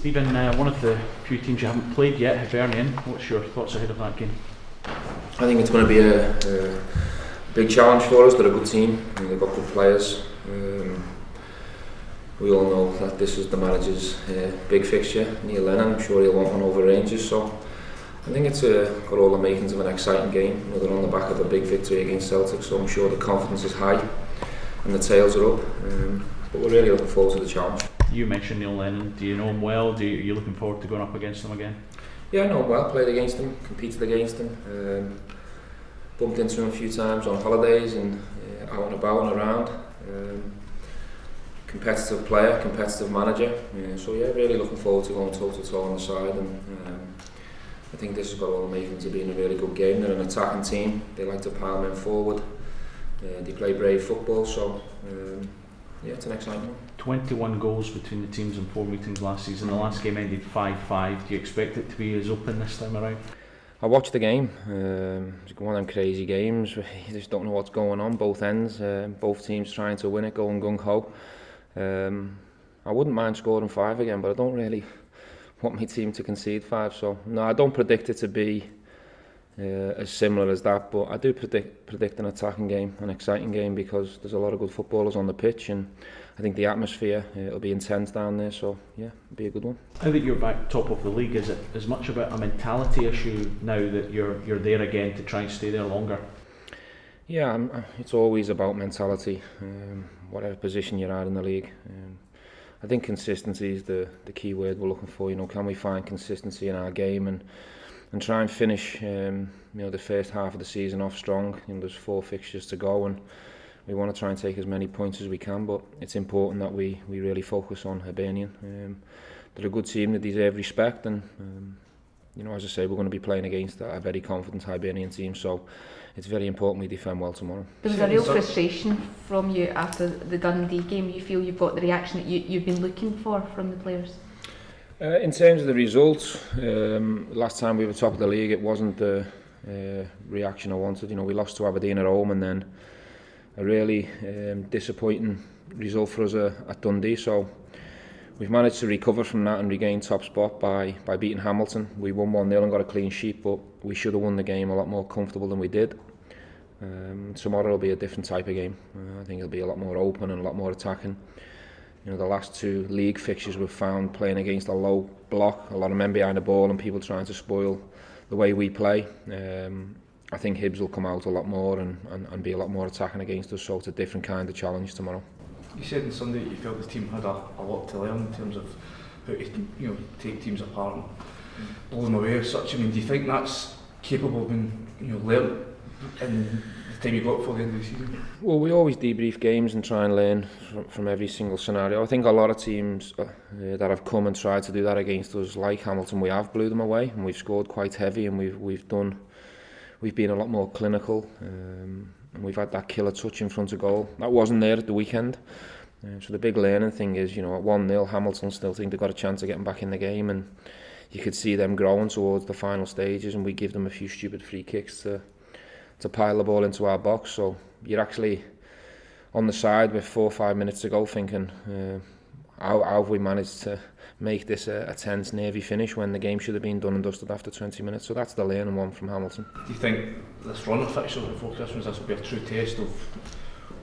Stephen, one of the few teams you haven't played yet, Hibernian. What's your thoughts ahead of that game? I think it's going to be a big challenge for us. They're a good team and they've got good players. We all know that this is the manager's big fixture, Neil Lennon. I'm sure he'll want one over Rangers. So I think it's got all the makings of an exciting game. You know, they're on the back of a big victory against Celtic, so I'm sure the confidence is high and the tails are up. But we're really looking forward to the challenge. You mentioned Neil Lennon. Do you know him well? Are you looking forward to going up against him again? Yeah, I know him well. Played against him, competed against him. Bumped into him a few times on holidays and out and about and around. Competitive player, competitive manager. So yeah, really looking forward to going toe to toe on the side. And I think this has got all the makings of being a really good game. They're an attacking team. They like to pile men forward. They play brave football. So yeah, it's an exciting one. 21 goals between the teams in 4 meetings last season. The last game ended 5-5. Do you expect it to be as open this time around? I watched the game. It's one of them crazy games where you just don't know what's going on, both ends. Both teams trying to win it, going gung-ho. I wouldn't mind scoring 5 again, but I don't really want my team to concede 5. So no, I don't predict it to be as similar as that, but I do predict an attacking game, an exciting game, because there's a lot of good footballers on the pitch, and I think the atmosphere, it'll be intense down there, so yeah, it'll be a good one. Now that you're back top of the league, is it as much about a mentality issue now that you're there again to try and stay there longer? Yeah, it's always about mentality, whatever position you're at in the league. I think consistency is the key word we're looking for. You know, can we find consistency in our game and try and finish the first half of the season off strong. You know, there's 4 fixtures to go and we want to try and take as many points as we can, but it's important that we really focus on Hibernian. They're a good team, they deserve respect, and as I say, we're going to be playing against a very confident Hibernian team, so it's very important we defend well tomorrow. There was a real frustration from you after the Dundee game. You feel you've got the reaction that you've been looking for from the players? In terms of the results, last time we were top of the league, it wasn't the reaction I wanted. You know, we lost to Aberdeen at home, and then a really disappointing result for us at Dundee. So we've managed to recover from that and regain top spot by beating Hamilton. We won 1-0 and got a clean sheet, but we should have won the game a lot more comfortable than we did. Tomorrow will be a different type of game. I think it'll be a lot more open and a lot more attacking. You know, the last 2 league fixtures we've found playing against a low block, a lot of men behind the ball and people trying to spoil the way we play. I think Hibs will come out a lot more and be a lot more attacking against us, so it's a different kind of challenge tomorrow. You said on Sunday that you felt the team had a lot to learn in terms of how to take teams apart and blow them away as such. I mean, do you think that's capable of being learnt in the time you got for the end of the season? Well, we always debrief games and try and learn from every single scenario. I think a lot of teams that have come and tried to do that against us, like Hamilton, we have blew them away and we've scored quite heavy, and we've been a lot more clinical, and we've had that killer touch in front of goal. That wasn't there at the weekend. So the big learning thing is, at 1-0, Hamilton still think they've got a chance of getting back in the game, and you could see them growing towards the final stages, and we give them a few stupid free kicks to pile the ball into our box. So you're actually on the side with 4 or 5 minutes to go thinking, how have we managed to make this a tense, nervy finish when the game should have been done and dusted after 20 minutes. So that's the learning one from Hamilton. Do you think this run of fixtures before Christmas, this will be a true test of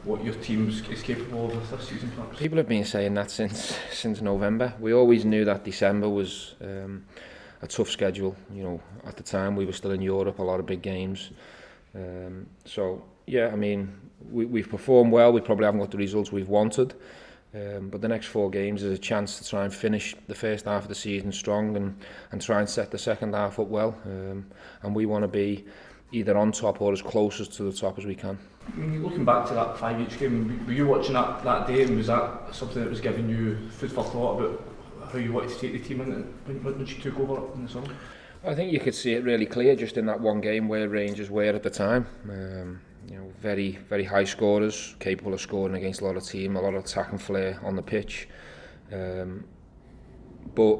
what your team is capable of this season, perhaps? People have been saying that since November. We always knew that December was a tough schedule. At the time we were still in Europe, a lot of big games. So yeah, I mean, we've performed well. We probably haven't got the results we've wanted. But the next 4 games is a chance to try and finish the first half of the season strong and try and set the second half up well. And we want to be either on top or as closest to the top as we can. I mean, looking back to that 5 each game, were you watching that day, and was that something that was giving you food for thought about how you wanted to take the team in when you took over in the summer? I think you could see it really clear just in that one game where Rangers were at the time. Very, very high scorers, capable of scoring against a lot of team, a lot of attacking flair on the pitch. But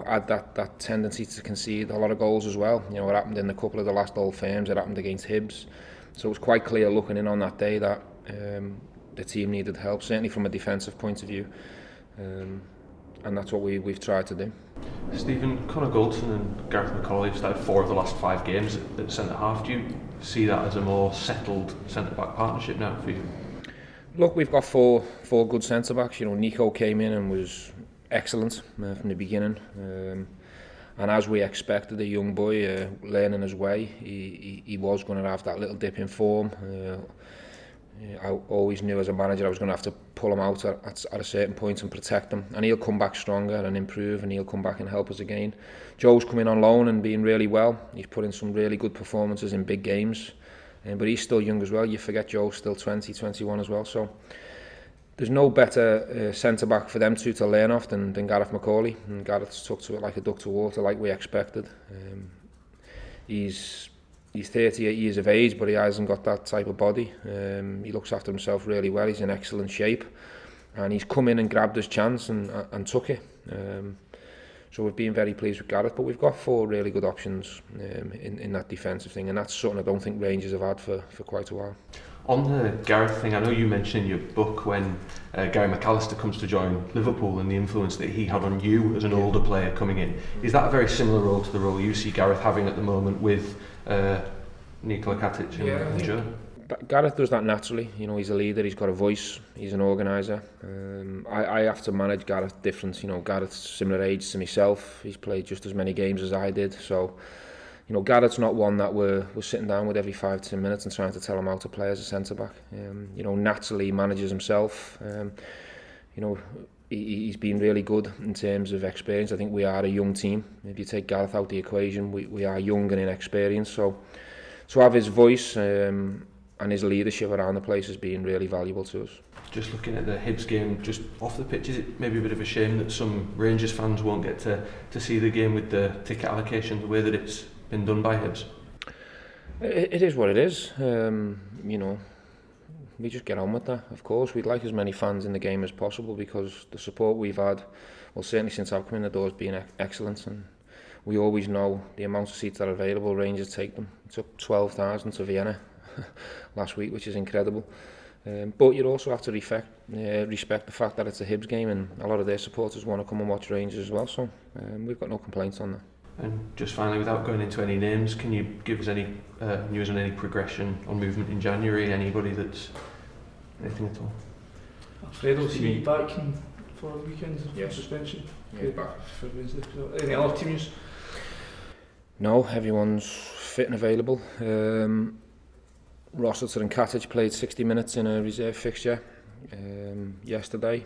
had that tendency to concede a lot of goals as well. It happened in a couple of the last Old Firms. It happened against Hibs. So it was quite clear looking in on that day that the team needed help, certainly from a defensive point of view. that's what we've tried to do. Stephen, Conor Goldson and Gareth McCauley have started 4 of the last 5 games at centre half. Do you see that as a more settled centre back partnership now for you? Look, we've got four good centre backs. You know, Nico came in and was excellent from the beginning, and as we expected, a young boy learning his way, he was going to have that little dip in form. I always knew as a manager I was going to have to pull him out at a certain point and protect him, and he'll come back stronger and improve, and he'll come back and help us again. Joe's come in on loan and being really well. He's put in some really good performances in big games, but he's still young as well. You forget Joe's still 20, 21 as well, so there's no better centre back for them two to learn off than Gareth McCauley, and Gareth's took to it like a duck to water, like we expected. He's 38 years of age, but he hasn't got that type of body. He looks after himself really well. He's in excellent shape, and he's come in and grabbed his chance and took it. So we've been very pleased with Gareth, but we've got 4 really good options in that defensive thing, and that's something I don't think Rangers have had for quite a while. On the Gareth thing, I know you mentioned in your book when Gary McAllister comes to join Liverpool and the influence that he had on you as an older player coming in. Is that a very similar role to the role you see Gareth having at the moment with Nikola Katic and Joe? Gareth does that naturally. You know, he's a leader, he's got a voice, he's an organiser. I have to manage Gareth different. You know, Gareth's similar age to myself. He's played just as many games as I did, so you know, Gareth's not one that we're sitting down with every 5-10 minutes and trying to tell him how to play as a centre back. You know, naturally he manages himself. You know, he's been really good in terms of experience. I think we are a young team. If you take Gareth out the equation, we are young and inexperienced. So to have his voice and his leadership around the place has been really valuable to us. Just looking at the Hibs game, just off the pitch, is it maybe a bit of a shame that some Rangers fans won't get to see the game with the ticket allocation the way that it's been done by Hibs? It is what it is. You know, we just get on with that. Of course, we'd like as many fans in the game as possible because the support we've had, well, certainly since I've come in the door, has been excellent, and we always know the amount of seats that are available. Rangers take them. It took 12,000 to Vienna last week, which is incredible. But you also have to respect the fact that it's a Hibs game, and a lot of their supporters want to come and watch Rangers as well. So we've got no complaints on that. And just finally, without going into any names, can you give us any news on any progression on movement in January? Anybody that's anything at all? Alfredo's he back for the weekend? Yes. Suspension? Yeah, back for Wednesday. Any other teams? No, everyone's fit and available. Rossiter and Katic played 60 minutes in a reserve fixture yesterday.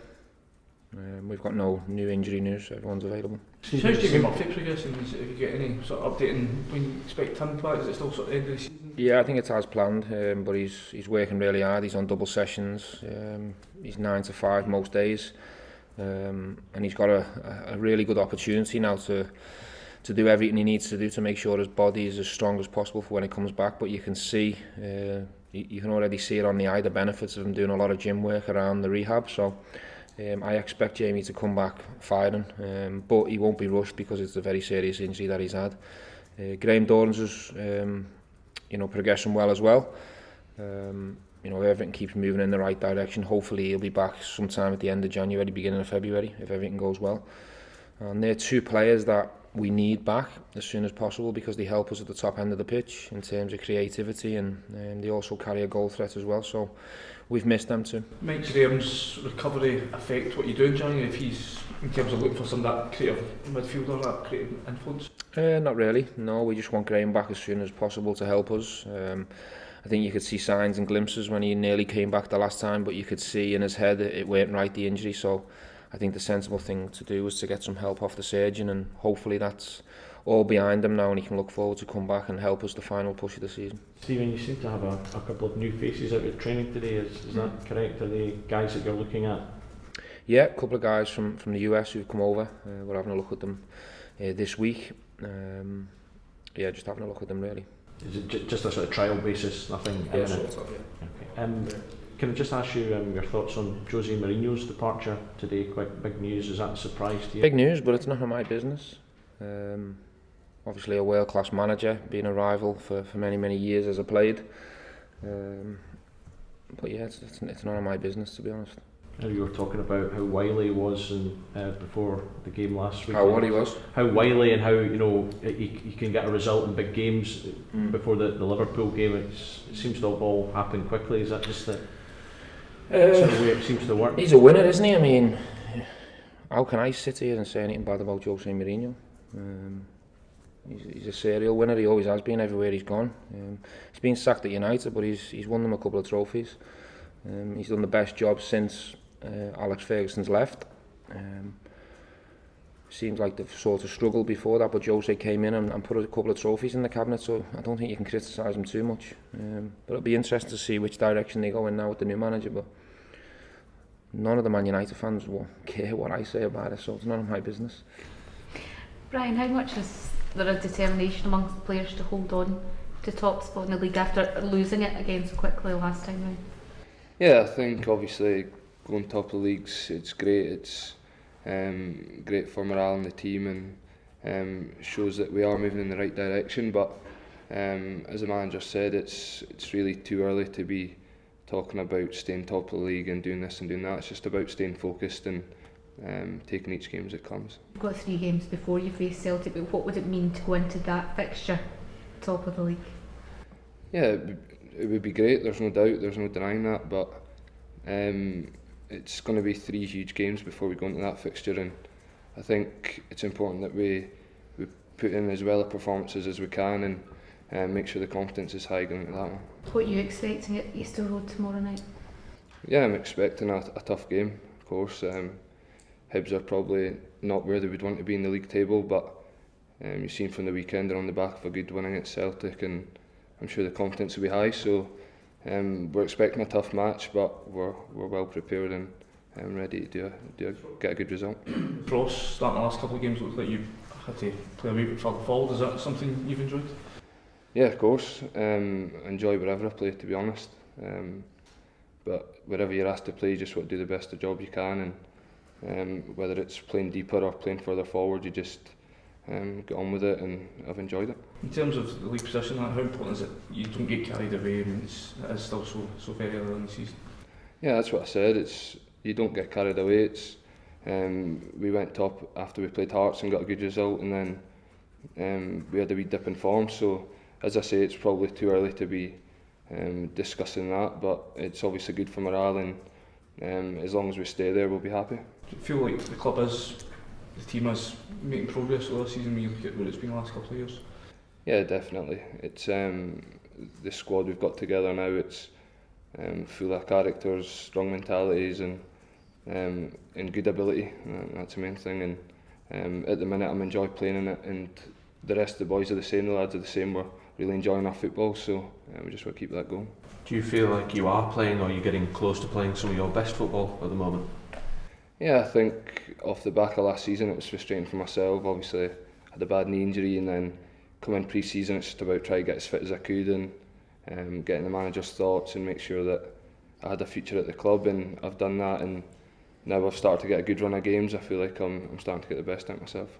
We've got no new injury news, so everyone's available. How's Jamie Murphy progressing? Have you got any sort of update on when you expect him back? Is it still sort of end of the season? Yeah, I think it's as planned, but he's working really hard. He's on double sessions. He's 9 to 5 most days, and he's got a really good opportunity now to do everything he needs to do to make sure his body is as strong as possible for when he comes back. But you can see, you can already see it on the eye, the benefits of him doing a lot of gym work around the rehab. So I expect Jamie to come back firing, but he won't be rushed because it's a very serious injury that he's had. Graham Dorans is progressing well as well. Everything keeps moving in the right direction. Hopefully he'll be back sometime at the end of January, beginning of February, if everything goes well. And they're 2 players that we need back as soon as possible because they help us at the top end of the pitch in terms of creativity, and they also carry a goal threat as well. So we've missed them too. Might Graham's recovery affect what you do in January if he's in terms of looking for some of that creative midfielder, that creative influence? Not really. No, we just want Graham back as soon as possible to help us. I think you could see signs and glimpses when he nearly came back the last time, but you could see in his head it weren't right, the injury. So I think the sensible thing to do was to get some help off the surgeon, and hopefully that's all behind him now and he can look forward to come back and help us the final push of the season. Stephen, you seem to have a couple of new faces out of training today, is that correct? Are they guys that you're looking at? Yeah, a couple of guys from the US who've come over. We're having a look at them this week. Just having a look at them really. Is it just a sort of trial basis, nothing imminent? Sort of, yeah. Okay. Can I just ask you your thoughts on Jose Mourinho's departure today? Quite big news. Is that a surprise to you? Big news, but it's none of my business. Obviously a world-class manager, being a rival for many years as I played. But yeah, it's none of my business, to be honest. You were talking about how wily he was before the game last week. How what he was? How wily and how he can get a result in big games. Before the Liverpool game, it seems to have all happened quickly. Is that just the sort of way it seems to work? He's a winner, isn't he? I mean, how can I sit here and say anything bad about Jose Mourinho? He's a serial winner. He always has been everywhere he's gone. He's been sacked at United, but he's won them a couple of trophies. He's done the best job since Alex Ferguson's left. Seems like they've sort of struggled before that, but Jose came in and put a couple of trophies in the cabinet, so I don't think you can criticise him too much. But it'll be interesting to see which direction they go in now with the new manager. But none of the Man United fans will care what I say about it, so it's none of my business. Brian, how much is there a determination amongst the players to hold on to top spot in the league after losing it again so quickly last time round? Yeah, I think obviously going top of the leagues, it's great. It's great for morale in the team and shows that we are moving in the right direction. But as the manager said, it's really too early to be talking about staying top of the league and doing this and doing that. It's just about staying focused and taking each game as it comes. You've got 3 games before you face Celtic, but what would it mean to go into that fixture top of the league? Yeah, it would be great, there's no doubt, there's no denying that, but it's going to be 3 huge games before we go into that fixture, and I think it's important that we put in as well a performances as we can and make sure the confidence is high going into that one. What are you expecting at Easter Road tomorrow night? Yeah, I'm expecting a tough game, of course. Hibs are probably not where they would want to be in the league table, but you've seen from the weekend they're on the back of a good win against Celtic, and I'm sure the confidence will be high. So we're expecting a tough match, but we're well prepared and ready to get a good result. Frost starting the last couple of games, looks like you've had to play a wee bit further forward. Is that something you've enjoyed? Yeah, of course. Enjoy wherever I play, to be honest. But wherever you're asked to play, you just want to do the best of job you can, and whether it's playing deeper or playing further forward, you just get on with it, and I've enjoyed it. In terms of the league position, how important is it you don't get carried away? I mean, it is still so very early in the season. Yeah, that's what I said. You don't get carried away. We went top after we played Hearts and got a good result, and then we had a wee dip in form. So as I say, it's probably too early to be discussing that, but it's obviously good for morale, and as long as we stay there, we'll be happy. Do you feel like the team is making progress over the season when you look at what it's been the last couple of years? Yeah, definitely. It's the squad we've got together now. It's full of characters, strong mentalities, and good ability. That's the main thing. And at the minute, I'm enjoying playing in it, and the rest of the boys are the same. The lads are the same. We're really enjoying our football, so we just want to keep that going. Do you feel like you are playing, or you're getting close to playing some of your best football at the moment? Yeah, I think off the back of last season, it was frustrating for myself. Obviously, I had a bad knee injury, and then coming pre-season, it's just about trying to get as fit as I could and getting the manager's thoughts and make sure that I had a future at the club, and I've done that, and now I've started to get a good run of games. I feel like I'm starting to get the best out of myself.